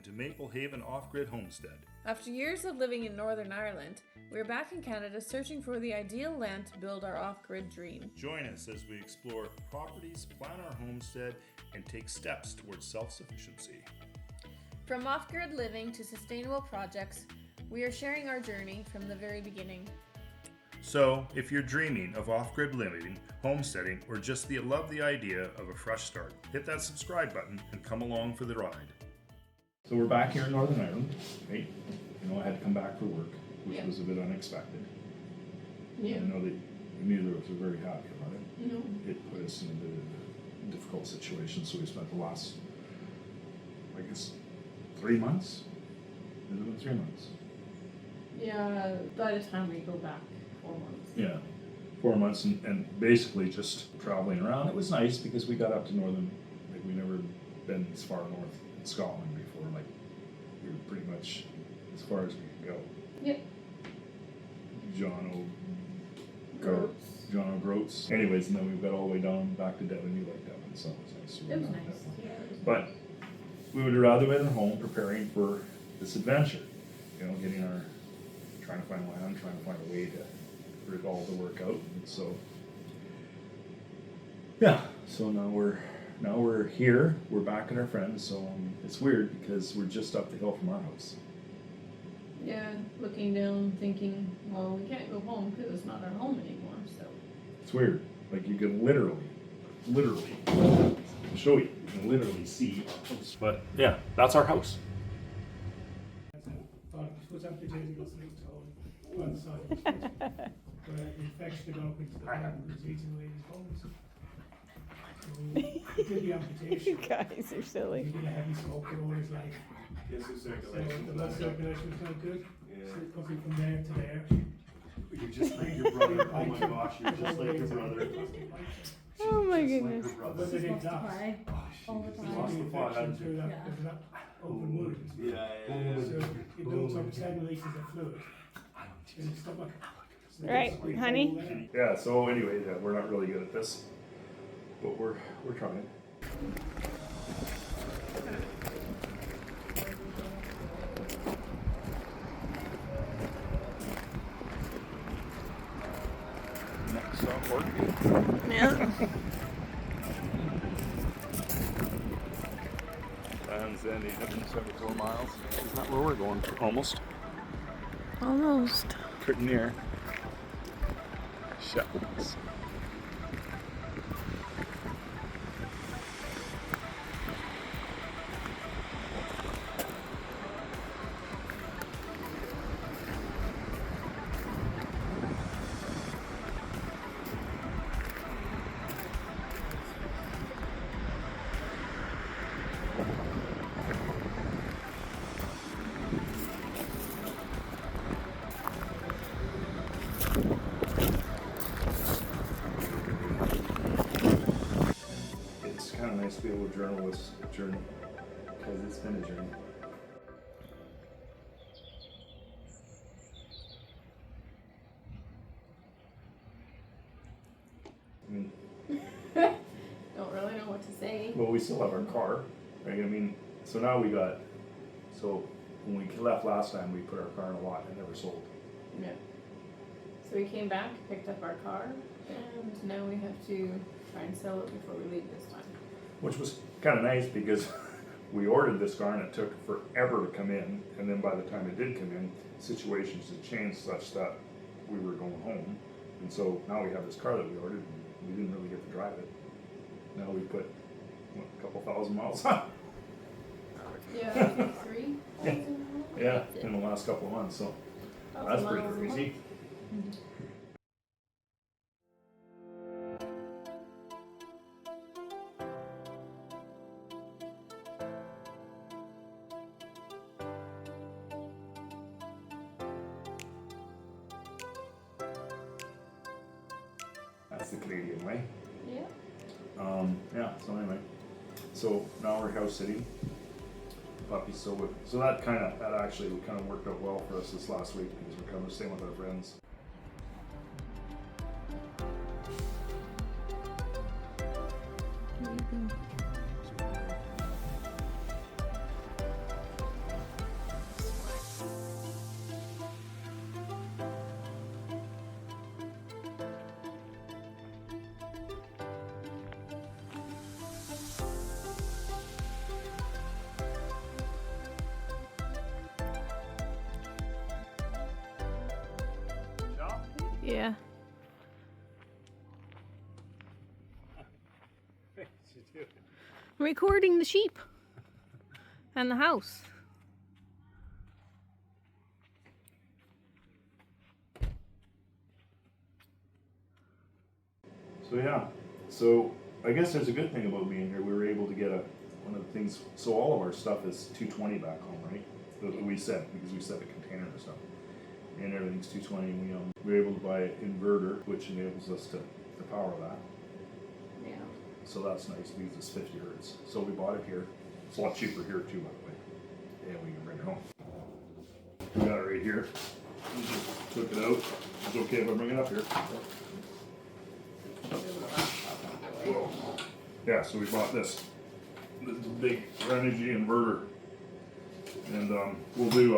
to Maple Haven Off-Grid Homestead. After years of living in Northern Ireland, we're back in Canada searching for the ideal land to build our off-grid dream. Join us as we explore properties, plan our homestead, and take steps towards self-sufficiency. From off-grid living to sustainable projects, we are sharing our journey from the very beginning. So, if you're dreaming of off-grid living, homesteading, or just love the idea of a fresh start, hit that subscribe button and come along for the ride. So we're back here in Northern Ireland, right? I had to come back for work, which was a bit unexpected. Yeah. I know that neither of us are very happy about it. No. It put us in a bit of a difficult situation, so we spent the last, 3 months? Has it been 3 months? Yeah, by the time we go back, 4 months. Yeah, 4 months and basically just traveling around. It was nice because we got up to northern, we never been as far north in Scotland before. We were pretty much as far as we could go. Yep. John O'Groats. Anyways, and then we got all the way down back to Devon. You like Devon, so it was nice. It was nice. Yeah, but we would have rather been at home preparing for this adventure. Trying to find land, trying to find a way for it all to work out. And so, so now we're here. We're back at our friends. So it's weird because we're just up the hill from our house. Yeah, looking down, thinking, well, we can't go home because it's not our home anymore. So it's weird. Like you can literally, I'll show you. You can literally see our house. But yeah, that's our house. One side, where the infection got up into the heart and was eating away his bones. So he did the amputation. you guys are silly. He did a heavy smoker all his life. So the blood circulation was not good. So probably from there to there. You're just like your brother. Oh my gosh, you're just like your brother. Oh my goodness. But they did that. All the He time. lost the infection through that open wound. So it built up 10 litres of fluid in his stomach. So Right, honey? Yeah, so anyway, we're not really good at this, but we're trying. Next stop, work. Yeah. Lands in 874 miles. Isn't that where we're going? Almost. Almost. Pretty near. Shucks. Nice to be able to journal this journey because it's been a journey. Don't really know what to say. Well, we still have our car, right? So now so when we left last time, we put our car in a lot and never sold. Yeah. So we came back, picked up our car, and now we have to try and sell it before we leave this time. Which was kind of nice because we ordered this car and it took forever to come in, and then by the time it did come in, situations had changed such that we were going home, and so now we have this car that we ordered and we didn't really get to drive it. Now we put a couple thousand miles on. Yeah, 3,000 miles? Yeah, in the last couple of months, so that's pretty crazy. Mm-hmm. That's the Canadian way. Yeah. So anyway, so now we're house sitting. Puppy's still with, so that actually kind of worked out well for us this last week because we're kind of staying with our friends. Yeah. Recording the sheep and the house. So yeah, so I guess there's a good thing about being here. We were able to get one of the things. So all of our stuff is 220 back home, right? That we set because we set a container and stuff, and everything's 220. We were able to buy an inverter, which enables us to power that. Yeah. So that's nice because it's 50 hertz. So we bought it here. It's a lot cheaper here too, by the way. And we can bring it home. We got it right here. We just took it out. It's okay if I bring it up here. Whoa. Yeah, so we bought this big energy inverter, and we'll do.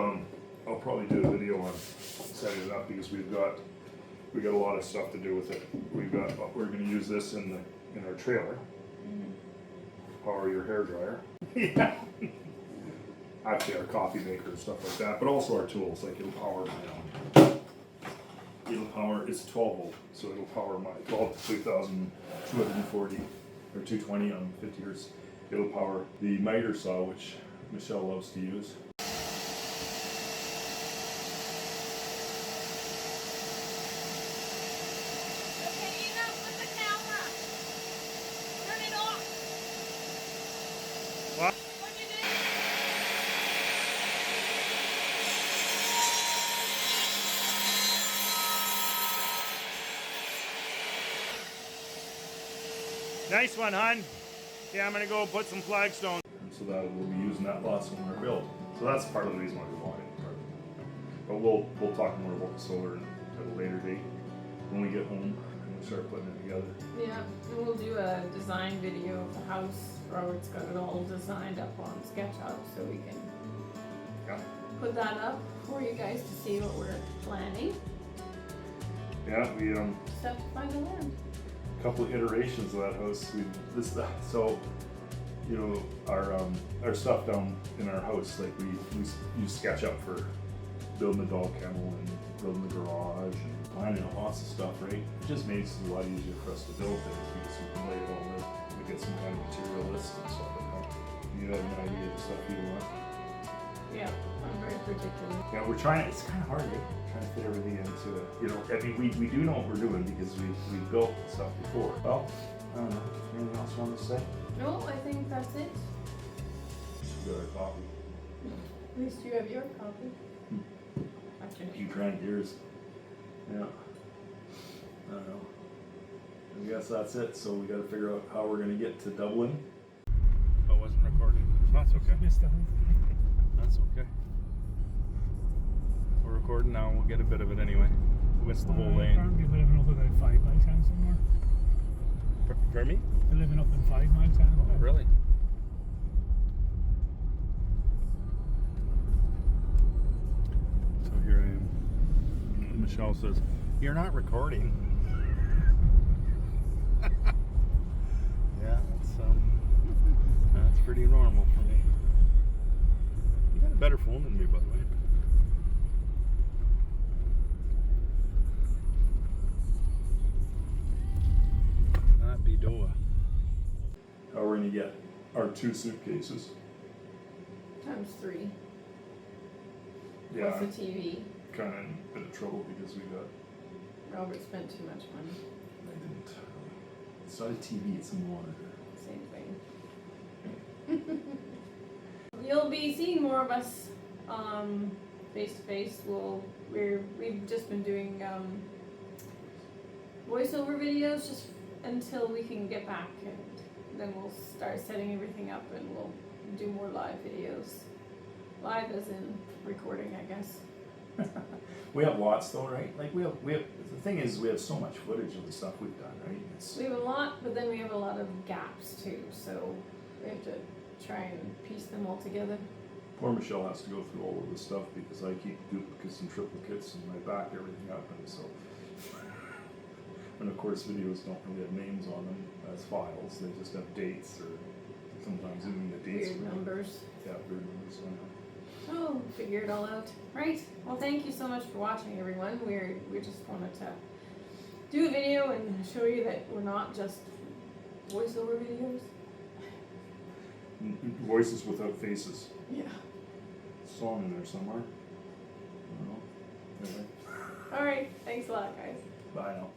I'll probably do a video on setting it up because we got a lot of stuff to do with it. We're going to use this in our trailer. Power your hair dryer. Yeah. Actually, our coffee maker and stuff like that, but also our tools. Like it'll power my it's 12 volt, so it'll power my 12,240 or 220 on 50 hertz. It'll power the miter saw, which Michelle loves to use. Okay, enough with the camera. Turn it off. What? What'd you do? Nice one, hon. Yeah, I'm gonna go put some flagstone. So that we'll be using that lots when we're built. So that's part of the reason why we bought it. But we'll talk more about the solar at a later date when we get home and we start putting it together. Yeah, and we'll do a design video of the house. Robert's got it all designed up on SketchUp, so we can put that up for you guys to see what we're planning. Yeah, we Just have to find the land. couple of iterations of that house. So you know, our stuff down in our house, like we use SketchUp for building the dog kennel and building the garage and planning out lots of stuff, right? It just makes it a lot easier for us to build things because we can lay it all out. We get some kind of material list and stuff like that. You have an idea of the stuff you want. Yeah, I'm very particular. Yeah, we're trying. It's kind of hard, right? Trying to fit everything into it. You know, I mean, we do know what we're doing because we built stuff before. Well, I don't know. Anything else you want to say? No, I think that's it. We got our coffee. At least you have your copy. You drank yours. Yeah. I don't know. I guess that's it. So we got to figure out how we're going to get to Dublin. Oh, it wasn't recording. That's okay. Missed the whole thing. That's okay. We're recording now. We'll get a bit of it anyway. We missed the whole lane. Apparently we're living up about 5 miles down somewhere. Pardon me? We're living up in 5 miles down. Oh, really? So here I am. Michelle says, "You're not recording." Yeah, that's pretty normal for me. You got a better phone than me, by the way. Not Bidoa. How are we gonna get our 2 suitcases? Times 3. Yeah, Plus the TV. kind of in a bit of trouble because we got. Robert spent too much money. I didn't. It's not a TV, it's a monitor. Same thing. You'll be seeing more of us face to face. We've just been doing voiceover videos just until we can get back, and then we'll start setting everything up and we'll do more live videos. Live as in recording, I guess. We have lots though, right? Like we have. The thing is, we have so much footage of the stuff we've done, right? We have a lot, but then we have a lot of gaps too, so we have to try and piece them all together. Poor Michelle has to go through all of this stuff because I keep duplicates and triplicates and I back everything up, and so. And of course, videos don't really have names on them as files; they just have dates or sometimes even the dates. Weird numbers. Yeah, weird numbers. Oh, figure it all out. Right. Well, thank you so much for watching, everyone. We just wanted to do a video and show you that we're not just voiceover videos. Voices without faces. Yeah. Song in there somewhere. I don't know. Anyway, Alright, thanks a lot, guys. bye now.